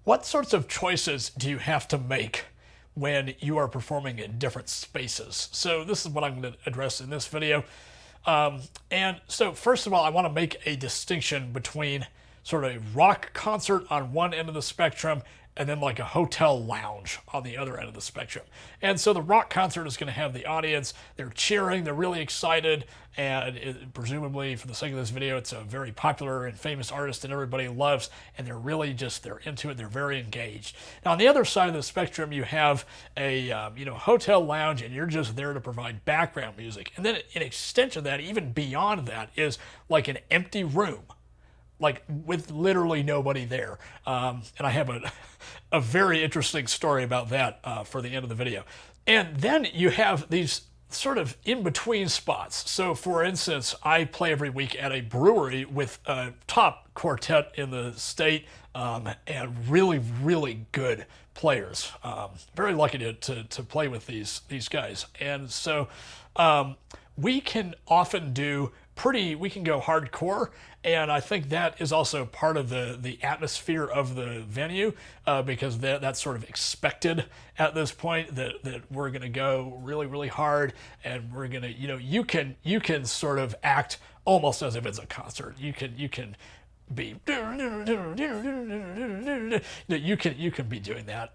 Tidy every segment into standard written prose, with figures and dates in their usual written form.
What sorts of choices do you have to make when you are performing in different spaces? So this is what I'm going to address in this video. And so first of all, I want to make a distinction between sort of a rock concert on one end of the spectrum and then like a hotel lounge on the other end of the spectrum. And so the rock concert is going to have the audience, they're cheering, they're really excited, and presumably for the sake of this video, it's a very popular and famous artist that everybody loves, and they're really just, they're into it, they're very engaged. Now on the other side of the spectrum, you have a hotel lounge, and you're just there to provide background music. And then an extension of that, even beyond that, is like an empty room, like with literally nobody there. And I have a very interesting story about that for the end of the video. And then you have these sort of in-between spots. So for instance, I play every week at a brewery with a top quartet in the state, and really, really good players. Very lucky to play with these guys. And so we can often do we can go hardcore, and I think that is also part of the atmosphere of the venue, because that's sort of expected at this point, that we're going to go really, really hard, and we're going to, you can sort of act almost as if it's a concert. You can be you can be doing that,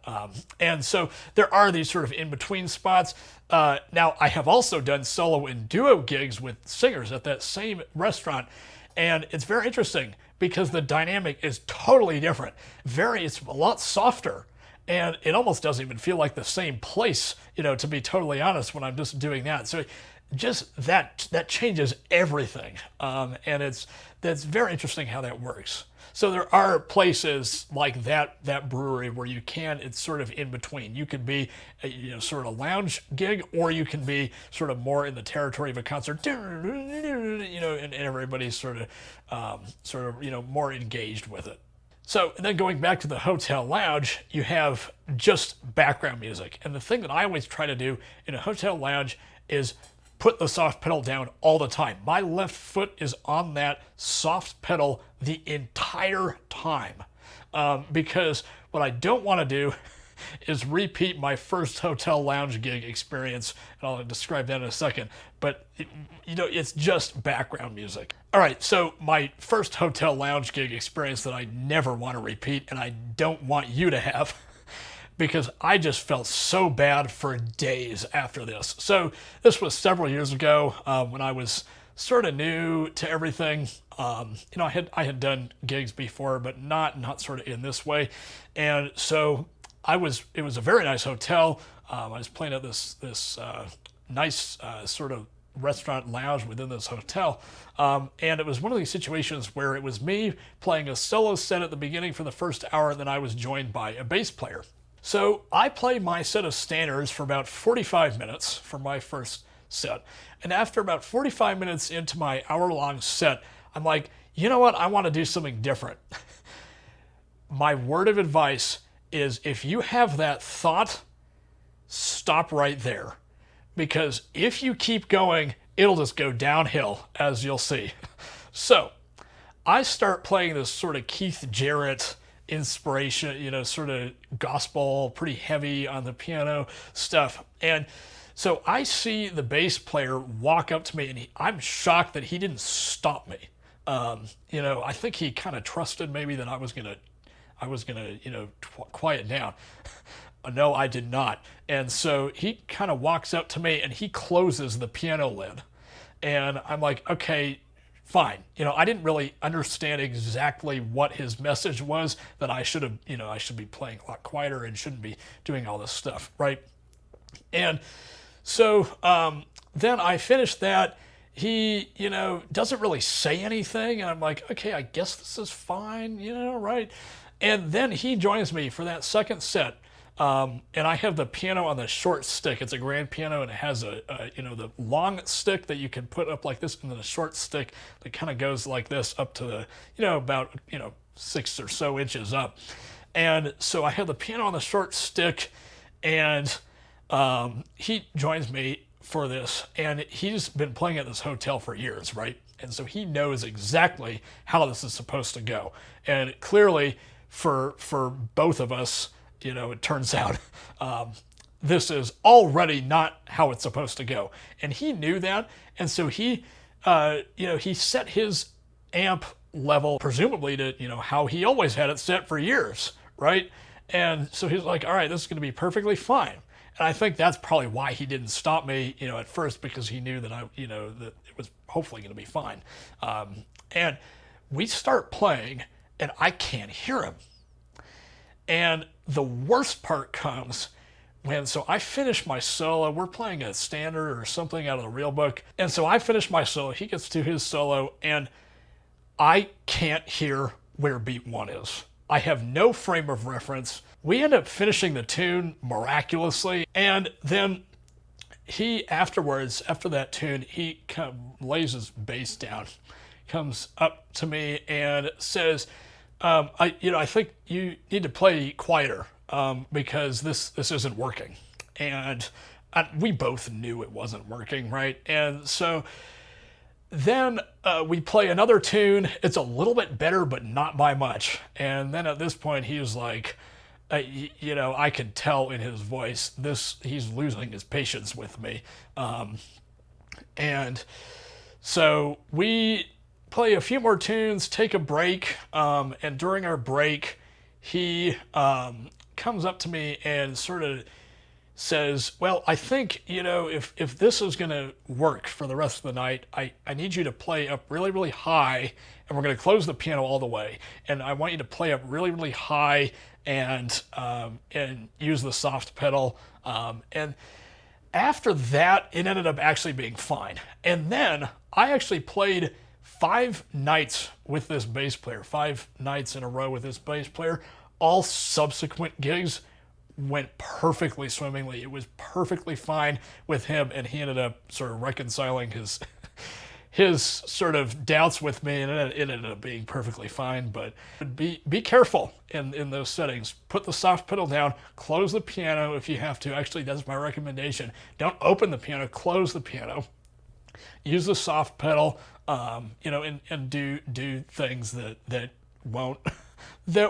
and so there are these sort of in-between spots. Now I have also done solo and duo gigs with singers at that same restaurant, and it's very interesting because the dynamic is totally different. It's a lot softer, and it almost doesn't even feel like the same place, to be totally honest, when I'm just doing that. So just that changes everything, and that's very interesting how that works. So there are places like that brewery where it's sort of in between. You could be sort of a lounge gig, or you can be sort of more in the territory of a concert, and everybody's sort of more engaged with it. So, and then going back to the hotel lounge, you have just background music. And the thing that I always try to do in a hotel lounge is put the soft pedal down all the time. My left foot is on that soft pedal the entire time, because what I don't want to do is repeat my first hotel lounge gig experience, and I'll describe that in a second, but it's just background music. All right, so my first hotel lounge gig experience that I never want to repeat, and I don't want you to have, because I just felt so bad for days after this. So this was several years ago, when I was sort of new to everything. I had done gigs before, but not sort of in this way. And so it was a very nice hotel. I was playing at this nice sort of restaurant lounge within this hotel. And it was one of these situations where it was me playing a solo set at the beginning for the first hour, and then I was joined by a bass player. So I played my set of standards for about 45 minutes for my first set. And after about 45 minutes into my hour-long set, I'm like, you know what? I want to do something different. My word of advice is, if you have that thought, stop right there. Because if you keep going, it'll just go downhill, as you'll see. So I start playing this sort of Keith Jarrett inspiration, sort of gospel, pretty heavy on the piano stuff. And so I see the bass player walk up to me, and I'm shocked that he didn't stop me. I think he kind of trusted maybe that I was gonna quiet down. No, I did not. And so he kind of walks up to me, and he closes the piano lid. And I'm like, okay, fine. I didn't really understand exactly what his message was, that I should be playing a lot quieter and shouldn't be doing all this stuff, right? And so then I finished that. He, doesn't really say anything, and I'm like, okay, I guess this is fine, right? And then he joins me for that second set. And I have the piano on the short stick. It's a grand piano, and it has the long stick that you can put up like this, and then the short stick that kind of goes like this up to the, about 6 or so inches up. And so I have the piano on the short stick, and he joins me for this, and he's been playing at this hotel for years, right? And so he knows exactly how this is supposed to go. And clearly, for both of us, it turns out this is already not how it's supposed to go, and he knew that, and so he set his amp level presumably to how he always had it set for years, right? And so he's like, all right, this is going to be perfectly fine. And I think that's probably why he didn't stop me, at first, because he knew that that it was hopefully going to be fine. And we start playing, and I can't hear him. And the worst part comes so I finish my solo. We're playing a standard or something out of the real book. And so I finish my solo. He gets to his solo, and I can't hear where beat 1 is. I have no frame of reference. We end up finishing the tune miraculously, and then he afterwards, after that tune, he lays his bass down, comes up to me and says, I think you need to play quieter because this isn't working. And we both knew it wasn't working, right? And so then we play another tune. It's a little bit better, but not by much. And then at this point, he was like, I could tell in his voice, he's losing his patience with me. And so we play a few more tunes, take a break, and during our break, he comes up to me and sort of says, well, I think, if this is going to work for the rest of the night, I need you to play up really, really high, and we're going to close the piano all the way. And I want you to play up really, really high and use the soft pedal. And after that, it ended up actually being fine. And then I actually played 5 nights with this bass player, 5 nights in a row with this bass player. All subsequent gigs went perfectly swimmingly. It was perfectly fine with him, and he ended up sort of reconciling his sort of doubts with me, and it ended up being perfectly fine. But be careful in those settings. Put the soft pedal down, close the piano if you have to. Actually, that's my recommendation. Don't open the piano, close the piano. Use the soft pedal, and do things that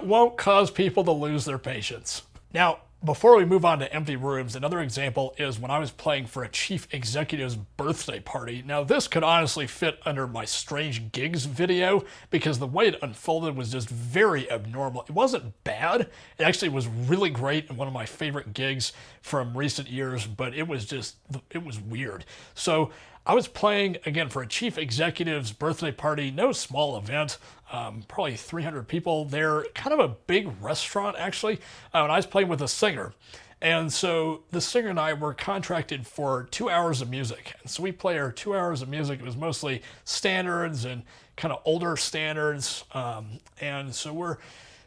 won't cause people to lose their patience. Now, before we move on to empty rooms, another example is when I was playing for a chief executive's birthday party. Now, this could honestly fit under my strange gigs video because the way it unfolded was just very abnormal. It wasn't bad. It actually was really great and one of my favorite gigs from recent years, but it was weird. So I was playing, again, for a chief executive's birthday party, no small event, probably 300 people there, kind of a big restaurant, actually, and I was playing with a singer. And so the singer and I were contracted for 2 hours of music. And so we play our 2 hours of music. It was mostly standards and kind of older standards. And so we're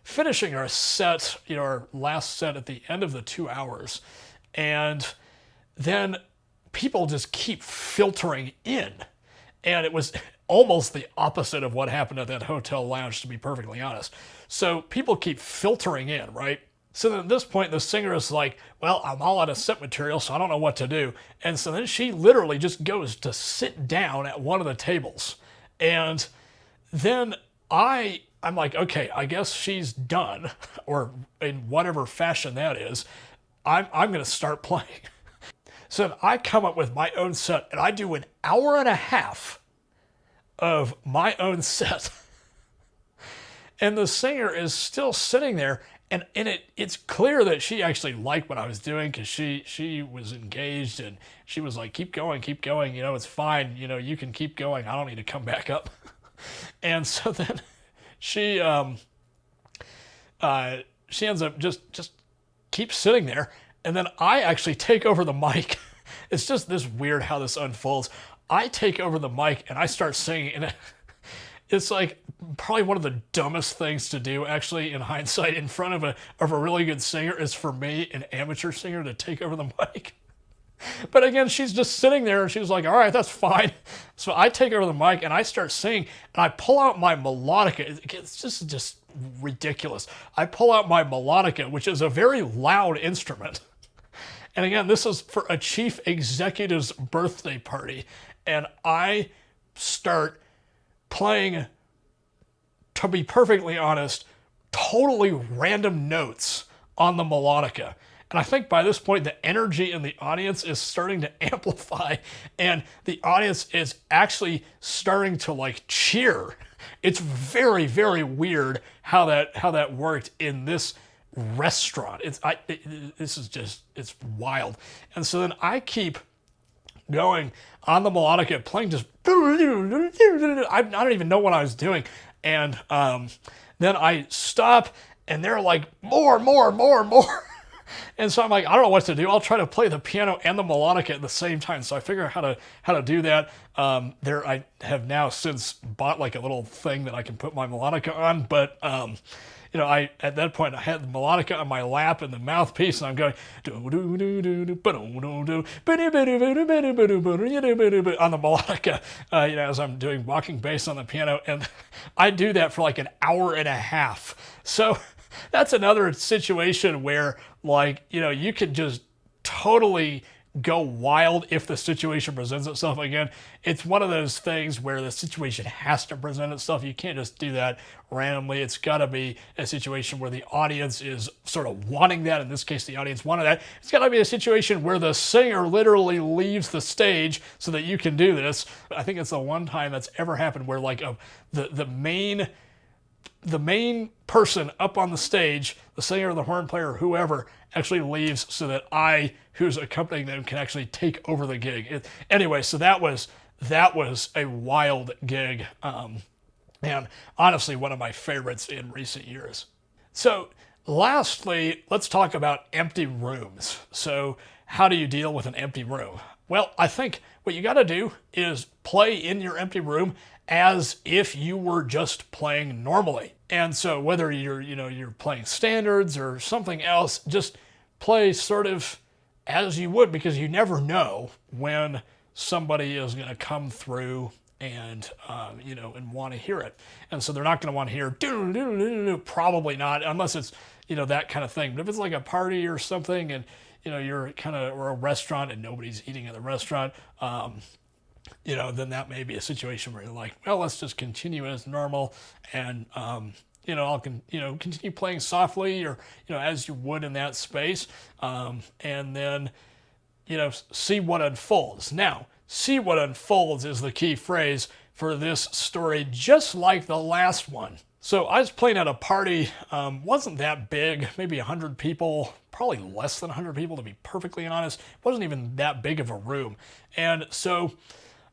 finishing our set, our last set at the end of the 2 hours. And then people just keep filtering in. And it was almost the opposite of what happened at that hotel lounge, to be perfectly honest. So people keep filtering in, right? So then at this point, the singer is like, well, I'm all out of set material, so I don't know what to do. And so then she literally just goes to sit down at one of the tables. And then I'm like, okay, I guess she's done, or in whatever fashion that is. I'm going to start playing. So I come up with my own set, and I do an hour and a half of my own set. And the singer is still sitting there, and it's clear that she actually liked what I was doing because she was engaged, and she was like, keep going, it's fine, you can keep going, I don't need to come back up. And so then she ends up just keeps sitting there, and then I actually take over the mic. It's just this weird how this unfolds. I take over the mic and I start singing, and it's like probably one of the dumbest things to do, actually, in hindsight, in front of a really good singer, is for me, an amateur singer, to take over the mic. But again, she's just sitting there, and she was like, all right, that's fine. So I take over the mic and I start singing, and I pull out my melodica. It's just ridiculous. I pull out my melodica, which is a very loud instrument. And again, this is for a chief executive's birthday party. And I start playing, to be perfectly honest, totally random notes on the melodica. And I think by this point, the energy in the audience is starting to amplify, and the audience is actually starting to like cheer. It's very, very weird how that worked in this restaurant. This is just, it's wild. And so then I keep going on the melodica, playing just, I don't even know what I was doing. And then I stop, and they're like, more. And so I'm like, I don't know what to do. I'll try to play the piano and the melodica at the same time. So I figure out how to do that. I have now since bought like a little thing that I can put my melodica on. But at that point I had the melodica on my lap and the mouthpiece, and I'm going on the melodica, as I'm doing walking bass on the piano, and I do that for like an hour and a half. So that's another situation where, like, you could just totally go wild if the situation presents itself again. It's one of those things where the situation has to present itself. You can't just do that randomly. It's got to be a situation where the audience is sort of wanting that. In this case, the audience wanted that. It's got to be a situation where the singer literally leaves the stage so that you can do this. I think it's the one time that's ever happened where, like, the main person up on the stage, the singer, the horn player, whoever, actually leaves so that I, who's accompanying them, can actually take over the gig. Anyway, so that was a wild gig, and honestly one of my favorites in recent years. So lastly, let's talk about empty rooms. So how do you deal with an empty room? Well, I think what you got to do is play in your empty room as if you were just playing normally. And so whether you're playing standards or something else, just play sort of as you would, because you never know when somebody is going to come through and want to hear it. And so they're not going to want to hear probably not, unless it's that kind of thing. But if it's like a party or something, and you're or a restaurant and nobody's eating at the restaurant, then that may be a situation where you're like, well, let's just continue as normal, and I'll continue playing softly, or as you would in that space, and then see what unfolds. Now, see what unfolds is the key phrase for this story, just like the last one. So I was playing at a party, wasn't that big, maybe 100 people, probably less than 100 people to be perfectly honest. It wasn't even that big of a room. And so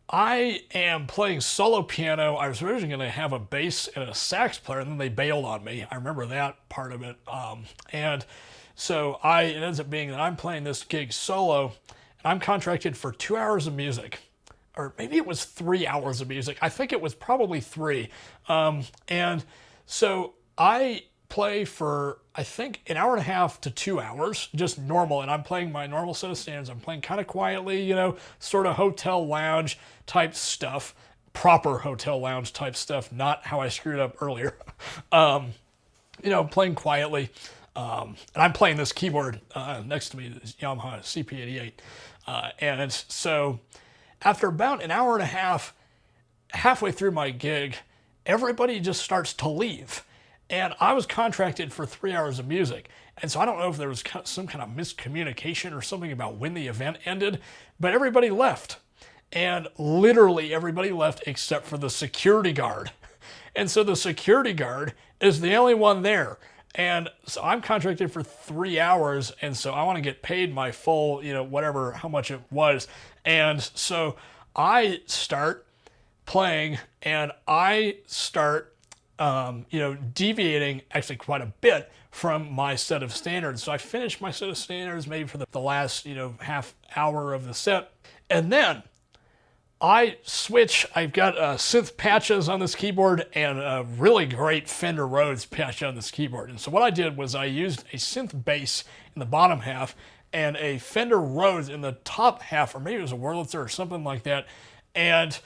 I am playing solo piano. I was originally going to have a bass and a sax player, and then they bailed on me. I remember that part of it. And so it ends up being that I'm playing this gig solo, and I'm contracted for 2 hours of music. Or maybe it was 3 hours of music. I think it was probably 3. And so I play for, I think, an hour and a half to 2 hours, just normal. And I'm playing my normal set of standards. I'm playing kind of quietly, sort of hotel lounge type stuff, proper hotel lounge type stuff, not how I screwed up earlier. Playing quietly. And I'm playing this keyboard next to me, this Yamaha CP88. And so after about an hour and a half, halfway through my gig, everybody just starts to leave. And I was contracted for 3 hours of music. And so I don't know if there was some kind of miscommunication or something about when the event ended, but everybody left. And literally everybody left except for the security guard. And so the security guard is the only one there. And so I'm contracted for 3 hours, and so I want to get paid my full, whatever, how much it was. And so I start playing, and I start, deviating actually quite a bit from my set of standards. So I finish my set of standards maybe for the last, half hour of the set. And then I switch. I've got synth patches on this keyboard and a really great Fender Rhodes patch on this keyboard. And so what I did was I used a synth bass in the bottom half and a Fender Rhodes in the top half, or maybe it was a Wurlitzer or something like that. And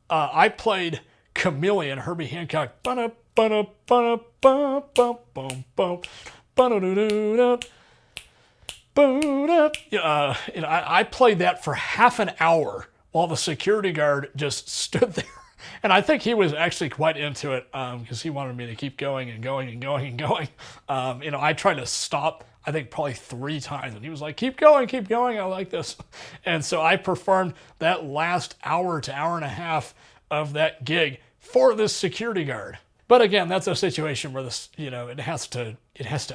I played Chameleon, Herbie Hancock. I played that for half an hour while the security guard just stood there And I think he was actually quite into it because he wanted me to keep going and going and going and going. I tried to stop, I think probably 3 times, and he was like, keep going, I like this. And so I performed that last hour to hour and a half of that gig for this security guard. But again, that's a situation where this, it has to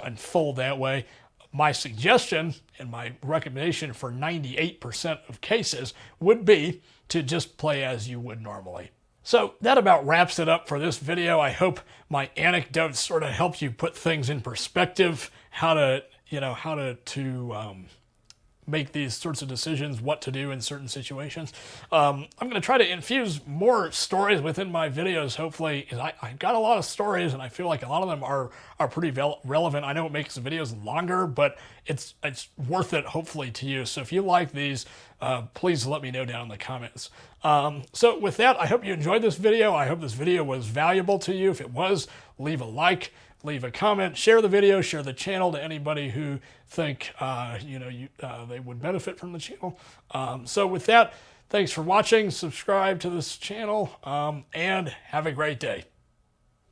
unfold that way. My suggestion and my recommendation for 98% of cases would be to just play as you would normally. So that about wraps it up for this video. I hope my anecdotes sort of helped you put things in perspective, how to make these sorts of decisions, what to do in certain situations. I'm going to try to infuse more stories within my videos, hopefully, because I've got a lot of stories, and I feel like a lot of them are pretty relevant. I know it makes the videos longer, but it's worth it, hopefully, to you. So if you like these, please let me know down in the comments. So with that, I hope you enjoyed this video. I hope this video was valuable to you. If it was, leave a like, leave a comment, share the video, share the channel to anybody who think they would benefit from the channel. So with that, thanks for watching. Subscribe to this channel, and have a great day.